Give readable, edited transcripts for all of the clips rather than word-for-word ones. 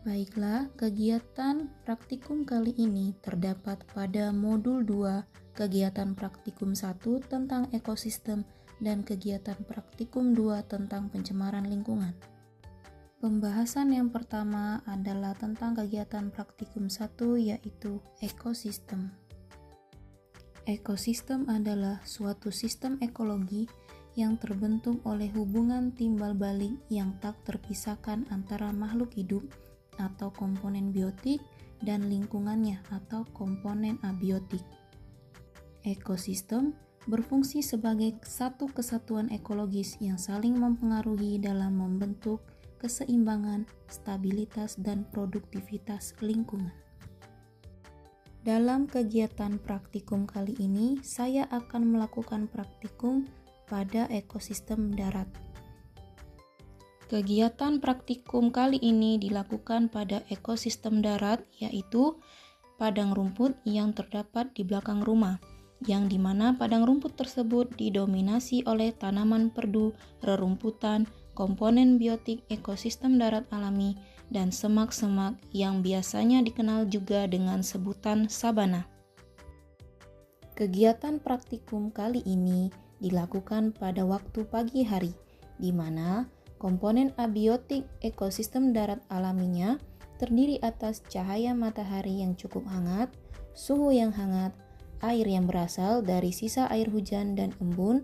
Baiklah, kegiatan praktikum kali ini terdapat pada modul 2, kegiatan praktikum 1 tentang ekosistem dan kegiatan praktikum 2 tentang pencemaran lingkungan. Pembahasan yang pertama adalah tentang kegiatan praktikum 1 yaitu ekosistem. Ekosistem adalah suatu sistem ekologi yang terbentuk oleh hubungan timbal balik yang tak terpisahkan antara makhluk hidup atau komponen biotik dan lingkungannya atau komponen abiotik. Ekosistem berfungsi sebagai satu kesatuan ekologis yang saling mempengaruhi dalam membentuk keseimbangan, stabilitas, dan produktivitas lingkungan. Dalam kegiatan praktikum kali ini, saya akan melakukan praktikum pada ekosistem darat. Kegiatan praktikum kali ini dilakukan pada ekosistem darat, yaitu padang rumput yang terdapat di belakang rumah, yang dimana padang rumput tersebut didominasi oleh tanaman perdu, rerumputan, komponen biotik ekosistem darat alami, dan semak-semak yang biasanya dikenal juga dengan sebutan sabana. Kegiatan praktikum kali ini dilakukan pada waktu pagi hari, di mana komponen abiotik ekosistem darat alaminya terdiri atas cahaya matahari yang cukup hangat, suhu yang hangat, air yang berasal dari sisa air hujan dan embun,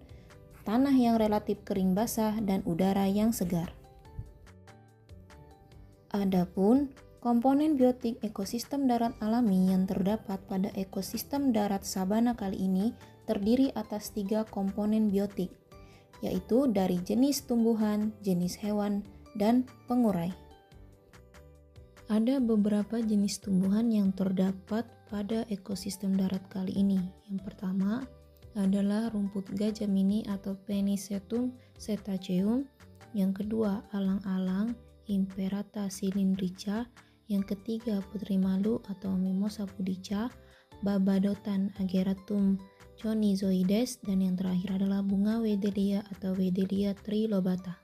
tanah yang relatif kering basah, dan udara yang segar. Adapun komponen biotik ekosistem darat alami yang terdapat pada ekosistem darat sabana kali ini terdiri atas 3 komponen biotik, yaitu dari jenis tumbuhan, jenis hewan, dan pengurai. Ada beberapa jenis tumbuhan yang terdapat pada ekosistem darat kali ini. Yang pertama adalah rumput gajah mini atau Penicetum cetaceum. Yang kedua, alang-alang Imperata cylindrica. Yang ketiga, putri malu atau Mimosa pudica, Babadotan ageratum chonizoides, dan yang terakhir adalah bunga Wedelia atau Wedelia trilobata.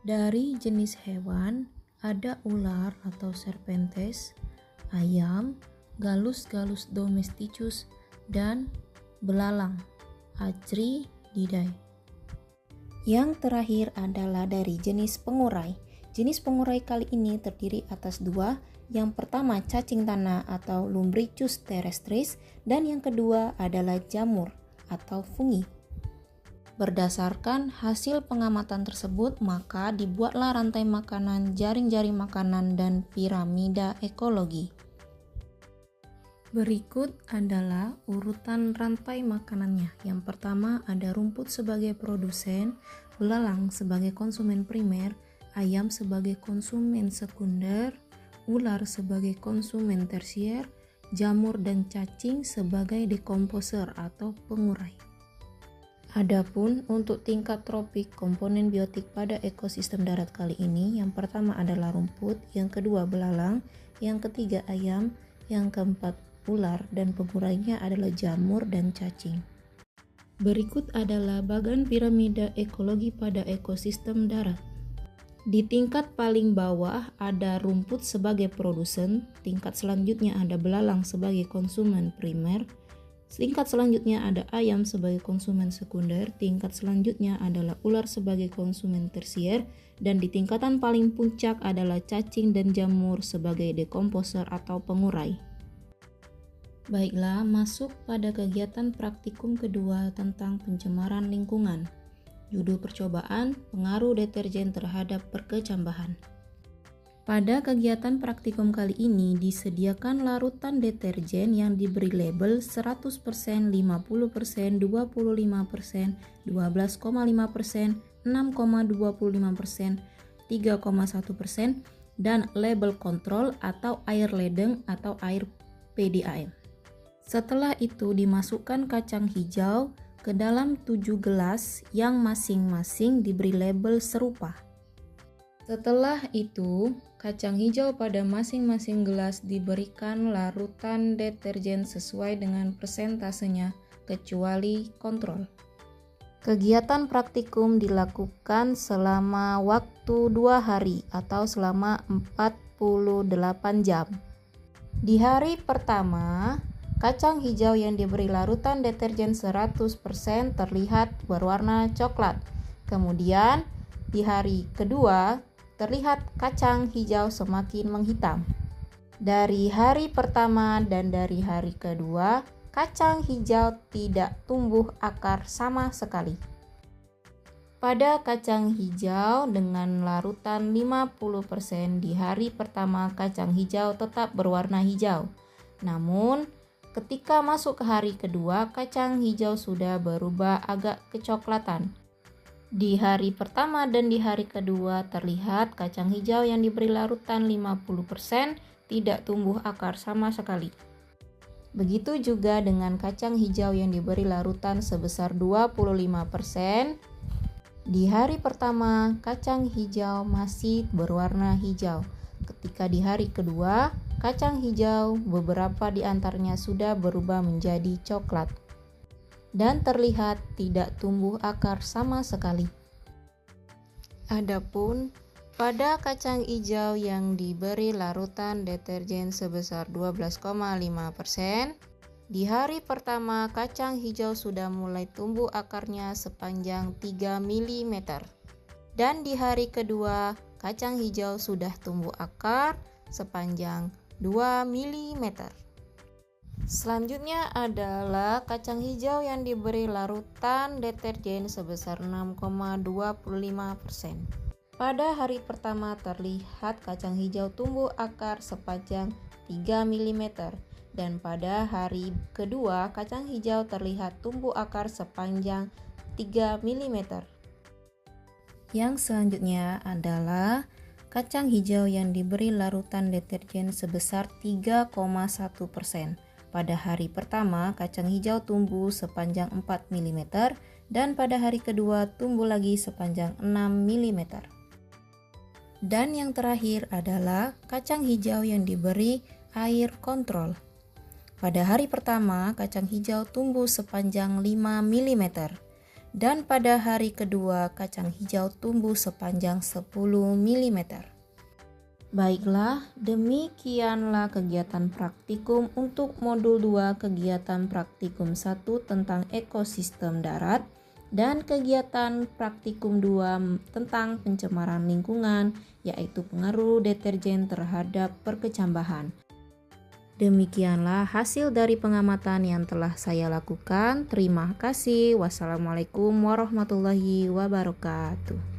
Dari jenis hewan, ada ular atau Serpentes, ayam, Gallus domesticus, dan belalang, Achrididae. Yang terakhir adalah dari jenis pengurai. Jenis pengurai kali ini terdiri atas 2. Yang pertama cacing tanah atau Lumbricus terrestris, dan yang kedua adalah jamur atau fungi. Berdasarkan hasil pengamatan tersebut, maka dibuatlah rantai makanan, jaring-jaring makanan, dan piramida ekologi. Berikut adalah urutan rantai makanannya. Yang pertama ada rumput sebagai produsen, belalang sebagai konsumen primer, ayam sebagai konsumen sekunder, ular sebagai konsumen tersier, jamur dan cacing sebagai dekomposer atau pengurai. Adapun untuk tingkat tropik komponen biotik pada ekosistem darat kali ini, yang pertama adalah rumput, yang kedua belalang, yang ketiga ayam, yang keempat ular, dan pengurainya adalah jamur dan cacing. Berikut adalah bagan piramida ekologi pada ekosistem darat. Di tingkat paling bawah ada rumput sebagai produsen, tingkat selanjutnya ada belalang sebagai konsumen primer, tingkat selanjutnya ada ayam sebagai konsumen sekunder, tingkat selanjutnya adalah ular sebagai konsumen tersier, dan di tingkatan paling puncak adalah cacing dan jamur sebagai dekomposer atau pengurai. Baiklah, masuk pada kegiatan praktikum kedua tentang pencemaran lingkungan. Judul percobaan, pengaruh deterjen terhadap perkecambahan. Pada kegiatan praktikum kali ini disediakan larutan deterjen yang diberi label 100%, 50%, 25%, 12,5%, 6,25%, 3,1%, dan label kontrol atau air ledeng atau air PDAM. Setelah itu dimasukkan kacang hijau ke dalam 7 gelas yang masing-masing diberi label serupa. Setelah itu, kacang hijau pada masing-masing gelas diberikan larutan deterjen sesuai dengan persentasenya, kecuali kontrol. Kegiatan praktikum dilakukan selama waktu 2 hari atau selama 40 jam. Di hari pertama, kacang hijau yang diberi larutan deterjen 100% terlihat berwarna coklat. Kemudian, di hari kedua, terlihat kacang hijau semakin menghitam. Dari hari pertama dan dari hari kedua, kacang hijau tidak tumbuh akar sama sekali. Pada kacang hijau dengan larutan 50% di hari pertama, kacang hijau tetap berwarna hijau. Namun, ketika masuk ke hari kedua, kacang hijau sudah berubah agak kecoklatan. Di hari pertama dan di hari kedua terlihat kacang hijau yang diberi larutan 50% tidak tumbuh akar sama sekali. Begitu juga dengan kacang hijau yang diberi larutan sebesar 25%. Di hari pertama, kacang hijau masih berwarna hijau. Ketika di hari kedua, kacang hijau beberapa di antaranya sudah berubah menjadi coklat dan terlihat tidak tumbuh akar sama sekali. Adapun pada kacang hijau yang diberi larutan deterjen sebesar 12,5%, di hari pertama kacang hijau sudah mulai tumbuh akarnya sepanjang 3 mm. Dan di hari kedua kacang hijau sudah tumbuh akar sepanjang 2 mm. Selanjutnya adalah kacang hijau yang diberi larutan deterjen sebesar 6,25%. Pada hari pertama terlihat kacang hijau tumbuh akar sepanjang 3 mm. Dan pada hari kedua, kacang hijau terlihat tumbuh akar sepanjang 3 mm. Yang selanjutnya adalah kacang hijau yang diberi larutan deterjen sebesar 3,1%. Pada hari pertama, kacang hijau tumbuh sepanjang 4 mm dan pada hari kedua tumbuh lagi sepanjang 6 mm. Dan yang terakhir adalah kacang hijau yang diberi air kontrol. Pada hari pertama, kacang hijau tumbuh sepanjang 5 mm dan pada hari kedua, kacang hijau tumbuh sepanjang 10 mm. Baiklah, demikianlah kegiatan praktikum untuk modul 2 kegiatan praktikum 1 tentang ekosistem darat dan kegiatan praktikum 2 tentang pencemaran lingkungan, yaitu pengaruh deterjen terhadap perkecambahan. Demikianlah hasil dari pengamatan yang telah saya lakukan. Terima kasih. Wassalamualaikum warahmatullahi wabarakatuh.